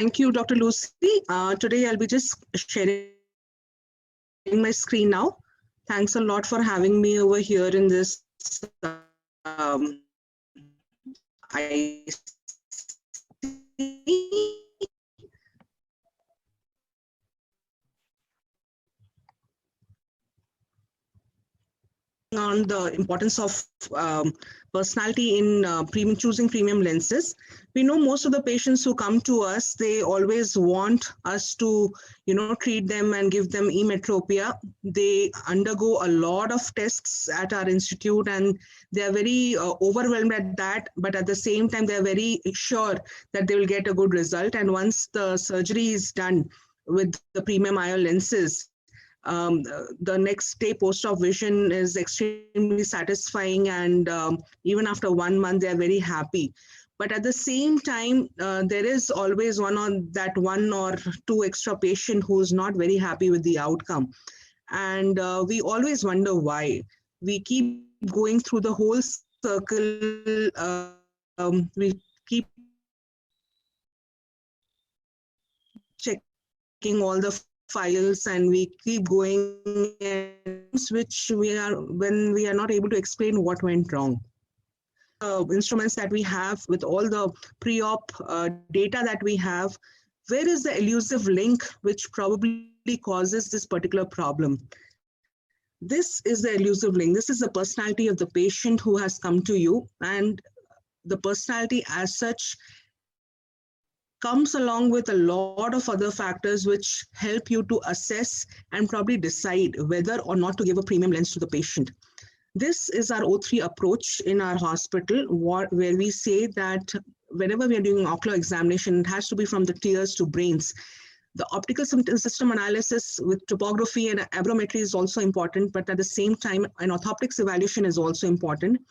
Thank you, Dr. Lucy. Today I'll be just sharing my screen now. Thanks a lot for having me over here in this I on the importance of personality in choosing premium lenses. We know most of the patients who come to us, they always want us to, treat them and give them emetropia. They undergo a lot of tests at our institute and they are very overwhelmed at that. But at the same time, they are very sure that they will get a good result. And once the surgery is done with the premium IOL lenses, the next day post-op vision is extremely satisfying, and even after 1 month, they are very happy. But at the same time, there is always one or two extra patient who is not very happy with the outcome. And we always wonder why. We keep going through the whole circle. We keep checking all the files and we keep going, which when we are not able to explain what went wrong. Instruments that we have with all the pre-op data that we have, where is the elusive link which probably causes this particular problem? This is the elusive link. This is the personality of the patient who has come to you, and the personality as such comes along with a lot of other factors which help you to assess and probably decide whether or not to give a premium lens to the patient. This is our O3 approach in our hospital, where we say that whenever we are doing an ocular examination, it has to be from the tears to brains. The optical system analysis with topography and aberrometry is also important, but at the same time, an orthoptics evaluation is also important.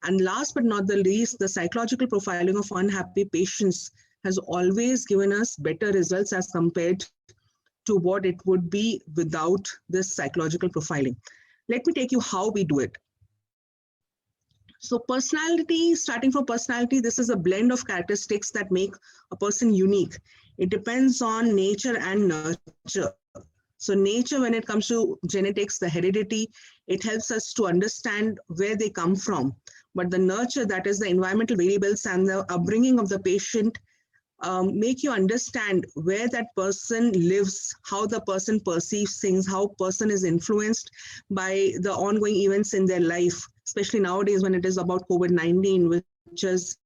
And last but not the least, the psychological profiling of unhappy patients has always given us better results as compared to what it would be without this psychological profiling. Let me take you how we do it. So personality, starting from personality, this is a blend of characteristics that make a person unique. It depends on nature and nurture. So nature, when it comes to genetics, the heredity, it helps us to understand where they come from. But the nurture, that is the environmental variables and the upbringing of the patient, make you understand where that person lives, how the person perceives things, how person is influenced by the ongoing events in their life, especially nowadays when it is about COVID-19, which is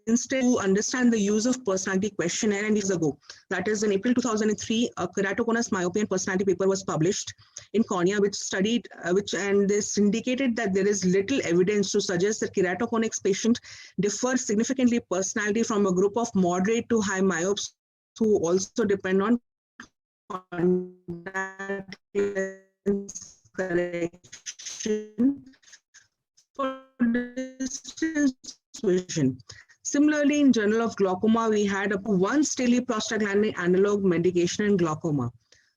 instead to understand the use of personality questionnaire, and years ago, that is in April 2003, a keratoconus myopia and personality paper was published in Cornea, which studied, and this indicated that there is little evidence to suggest that keratoconics patient differ significantly personality from a group of moderate to high myopes who also depend on contact lens correction for distance vision. Similarly, in Journal of Glaucoma, we had up to once daily prostaglandin analog medication in glaucoma.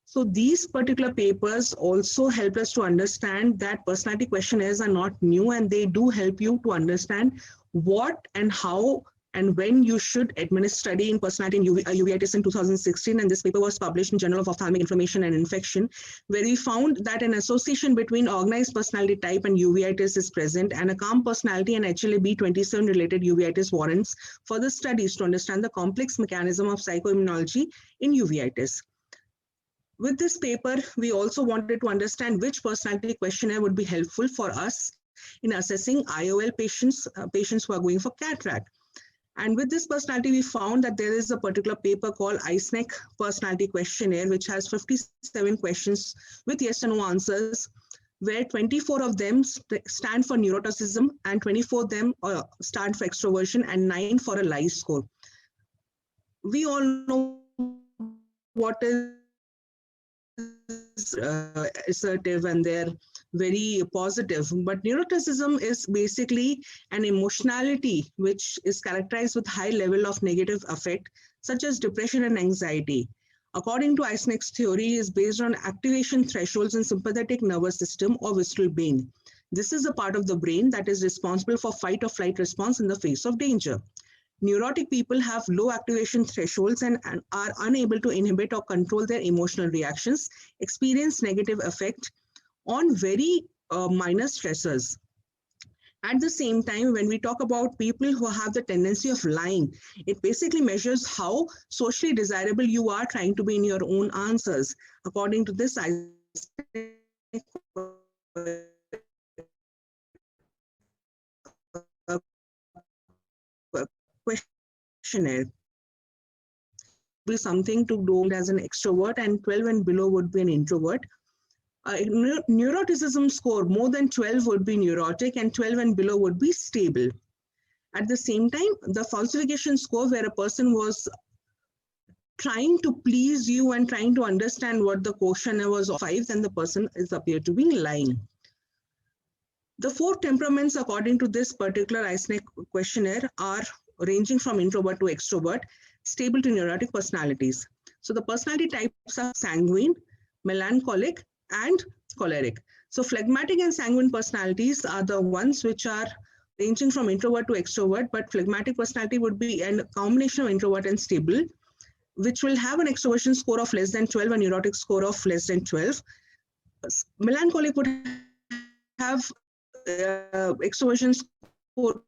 So these particular papers also help us to understand that personality questionnaires are not new, and they do help you to understand what and how and when you should administer study in personality in uveitis in 2016. And this paper was published in Journal of Ophthalmic Inflammation and Infection, where we found that an association between organized personality type and uveitis is present, and a calm personality and HLA-B27 related uveitis warrants further studies to understand the complex mechanism of psychoimmunology in uveitis. With this paper, we also wanted to understand which personality questionnaire would be helpful for us in assessing IOL patients, patients who are going for cataract. And with this personality, we found that there is a particular paper called IceNeck Personality Questionnaire, which has 57 questions with yes and no answers, where 24 of them stand for neuroticism and 24 of them stand for extroversion and 9 for a lie score. We all know what is assertive and their very positive. But neuroticism is basically an emotionality which is characterized with high level of negative affect, such as depression and anxiety. According to Eysenck's theory, is based on activation thresholds in sympathetic nervous system or visceral brain. This is a part of the brain that is responsible for fight or flight response in the face of danger. Neurotic people have low activation thresholds and are unable to inhibit or control their emotional reactions, experience negative effect on very minor stressors. At the same time, when we talk about people who have the tendency of lying, it basically measures how socially desirable you are trying to be in your own answers. According to this questionnaire, be something to do as an extrovert, and 12 and below would be an introvert. Neuroticism score more than 12 would be neurotic, and 12 and below would be stable. At the same time, the falsification score, where a person was trying to please you and trying to understand what the questionnaire was of 5, then the person is appeared to be lying. The 4 temperaments, according to this particular Eysenck questionnaire, are ranging from introvert to extrovert, stable to neurotic personalities. So the personality types are sanguine, melancholic, and choleric. So phlegmatic and sanguine personalities are the ones which are ranging from introvert to extrovert, but phlegmatic personality would be a combination of introvert and stable, which will have an extroversion score of less than 12, a neurotic score of less than 12. Melancholic would have extroversion score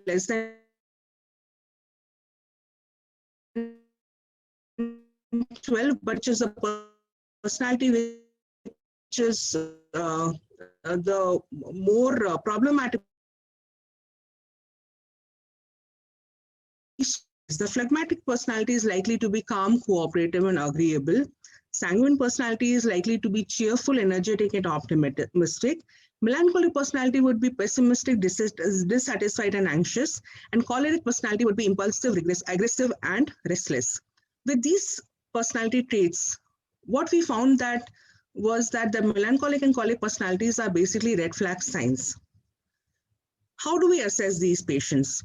less than 12, but which is a personality which is the more problematic. The phlegmatic personality is likely to be calm, cooperative, and agreeable. Sanguine personality is likely to be cheerful, energetic, and optimistic. Melancholic personality would be pessimistic, dissatisfied, and anxious. And choleric personality would be impulsive, aggressive, and restless. With these personality traits, what we found was that the melancholic and choleric personalities are basically red flag signs. How do we assess these patients?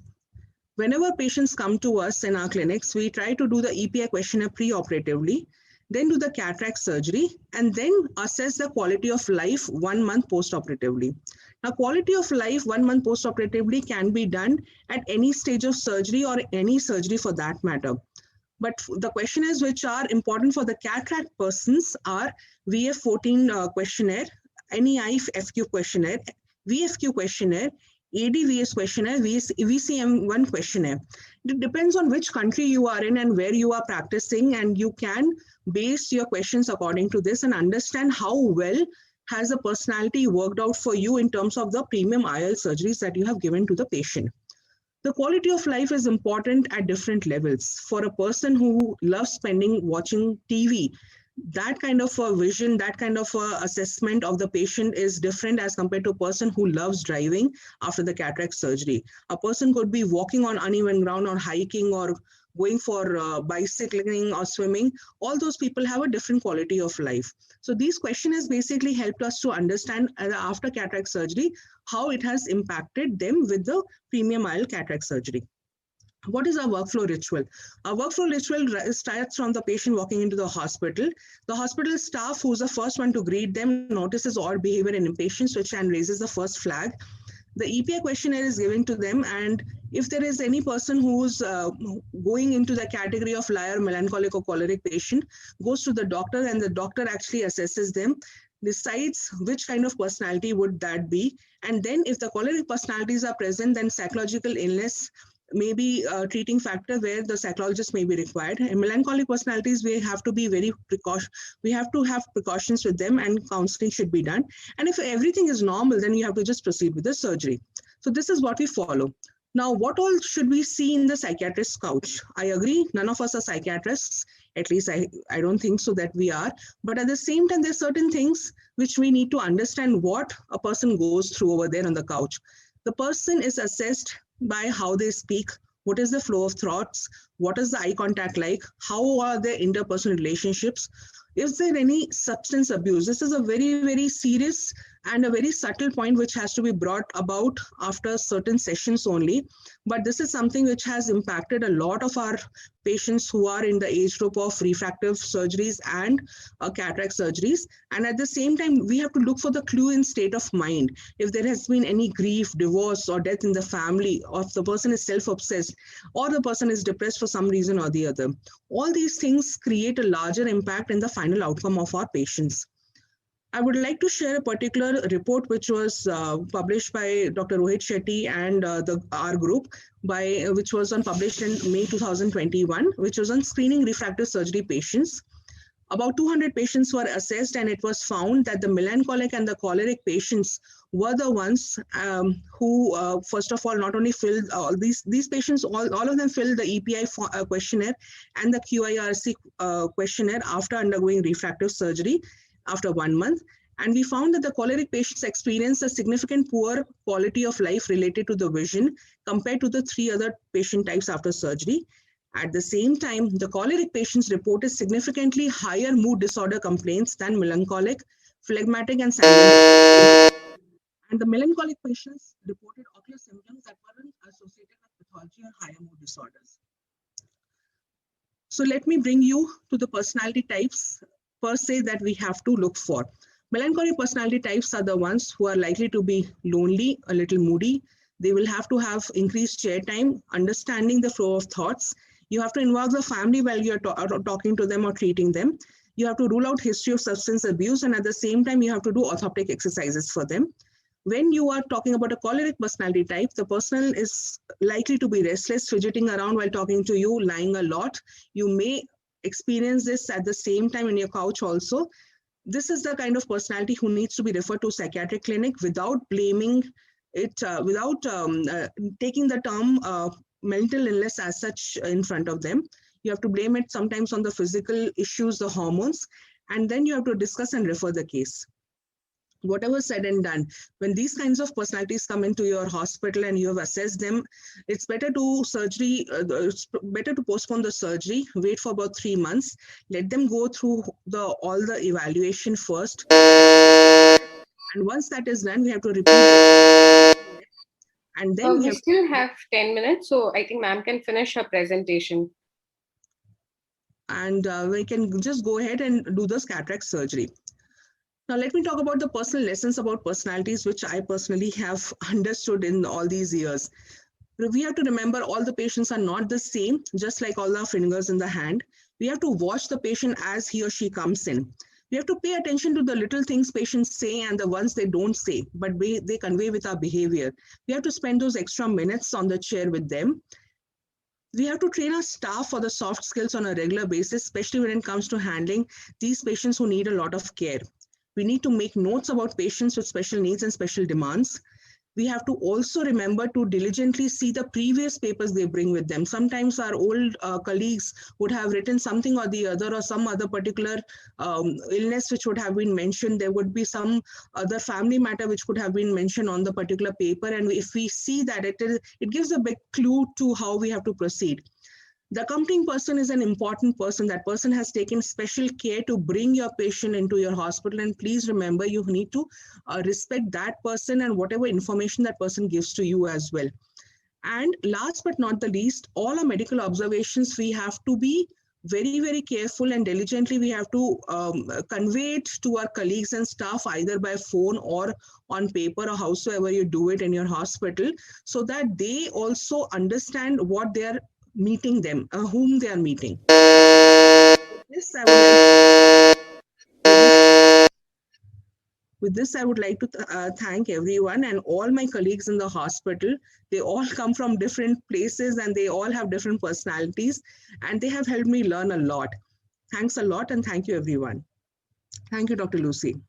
Whenever patients come to us in our clinics, we try to do the EPI questionnaire pre-operatively, then do the cataract surgery, and then assess the quality of life 1 month post-operatively. Now, quality of life 1 month post-operatively can be done at any stage of surgery or any surgery for that matter. But the questionnaires which are important for the cataract persons are VF14 questionnaire, NEI-FQ questionnaire, VFQ questionnaire, ADVS questionnaire, VCM1 questionnaire. It depends on which country you are in and where you are practicing, and you can base your questions according to this and understand how well has the personality worked out for you in terms of the premium IOL surgeries that you have given to the patient. The quality of life is important at different levels. For a person who loves watching TV, that kind of a vision, that kind of a assessment of the patient is different as compared to a person who loves driving after the cataract surgery. A person could be walking on uneven ground or hiking or going for bicycling or swimming. All those people have a different quality of life. So these questionnaires basically helped us to understand after cataract surgery how it has impacted them with the premium IOL cataract surgery. What is our workflow ritual? Our workflow ritual starts from the patient walking into the hospital. The hospital staff, who's the first one to greet them, notices odd behavior and impatience, which then raises the first flag. The EPI questionnaire is given to them, and if there is any person who's going into the category of liar, melancholic, or choleric patient, goes to the doctor, and the doctor actually assesses them, decides which kind of personality would that be, and then if the choleric personalities are present, then psychological illness may be a treating factor where the psychologist may be required. And melancholic personalities, we have to be very we have to have precautions with them, and counseling should be done. And if everything is normal, then you have to just proceed with the surgery. So this is what we follow. Now, what all should we see in the psychiatrist's couch? I agree, none of us are psychiatrists, at least I don't think so that we are. But at the same time, there are certain things which we need to understand what a person goes through over there on the couch. The person is assessed by how they speak, what is the flow of thoughts, what is the eye contact like, how are their interpersonal relationships, Is there any substance abuse? This is a very, very serious and a very subtle point which has to be brought about after certain sessions only. But this is something which has impacted a lot of our patients who are in the age group of refractive surgeries and cataract surgeries. And at the same time, we have to look for the clue in state of mind. If there has been any grief, divorce, or death in the family, or if the person is self-obsessed, or the person is depressed for some reason or the other. All these things create a larger impact in the final outcome of our patients. I would like to share a particular report which was published by Dr. Rohit Shetty and our group, which was published in May 2021, which was on screening refractive surgery patients. About 200 patients were assessed, and it was found that the melancholic and the choleric patients were the ones who, first of all, not only filled these patients, all of them filled the EPI questionnaire and the QIRC questionnaire after undergoing refractive surgery after 1 month. And we found that the choleric patients experienced a significant poor quality of life related to the vision compared to the 3 other patient types after surgery. At the same time, the choleric patients reported significantly higher mood disorder complaints than melancholic, phlegmatic, and sanguine. And the melancholic patients reported ocular symptoms that weren't associated with pathology or higher mood disorders. So let me bring you to the personality types per se that we have to look for. Melancholic personality types are the ones who are likely to be lonely, a little moody. They will have to have increased chair time, understanding the flow of thoughts. You have to involve the family while you're talking to them or treating them. You have to rule out history of substance abuse, and at the same time, you have to do orthoptic exercises for them. When you are talking about a choleric personality type, the person is likely to be restless, fidgeting around while talking to you, lying a lot. You may experience this at the same time in your couch also. This is the kind of personality who needs to be referred to psychiatric clinic without blaming it, without taking the term mental illness as such in front of them. You have to blame it sometimes on the physical issues, the hormones, and then you have to discuss and refer the case. Whatever said and done, when these kinds of personalities come into your hospital and you have assessed them, it's better to postpone the surgery, wait for about 3 months, let them go through all the evaluation first. And once that is done, we have to repeat. And then we still have 10 minutes, so I think ma'am can finish her presentation. And we can just go ahead and do the cataract surgery. Now, let me talk about the personal lessons about personalities, which I personally have understood in all these years. We have to remember all the patients are not the same, just like all our fingers in the hand. We have to watch the patient as he or she comes in. We have to pay attention to the little things patients say and the ones they don't say, but they convey with our behavior. We have to spend those extra minutes on the chair with them. We have to train our staff for the soft skills on a regular basis, especially when it comes to handling these patients who need a lot of care. We need to make notes about patients with special needs and special demands. We have to also remember to diligently see the previous papers they bring with them. Sometimes our old colleagues would have written something or the other, or some other particular illness which would have been mentioned. There would be some other family matter which could have been mentioned on the particular paper. And if we see that, it gives a big clue to how we have to proceed. The accompanying person is an important person. That person has taken special care to bring your patient into your hospital. And please remember, you need to respect that person and whatever information that person gives to you as well. And last but not the least, all our medical observations, we have to be very, very careful and diligently. We have to convey it to our colleagues and staff either by phone or on paper or howsoever you do it in your hospital, so that they also understand what they are meeting them, whom they are meeting. With this, I would like to thank everyone and all my colleagues in the hospital. They all come from different places and they all have different personalities, and they have helped me learn a lot. Thanks a lot, and thank you, everyone. Thank you, Dr. Lucy.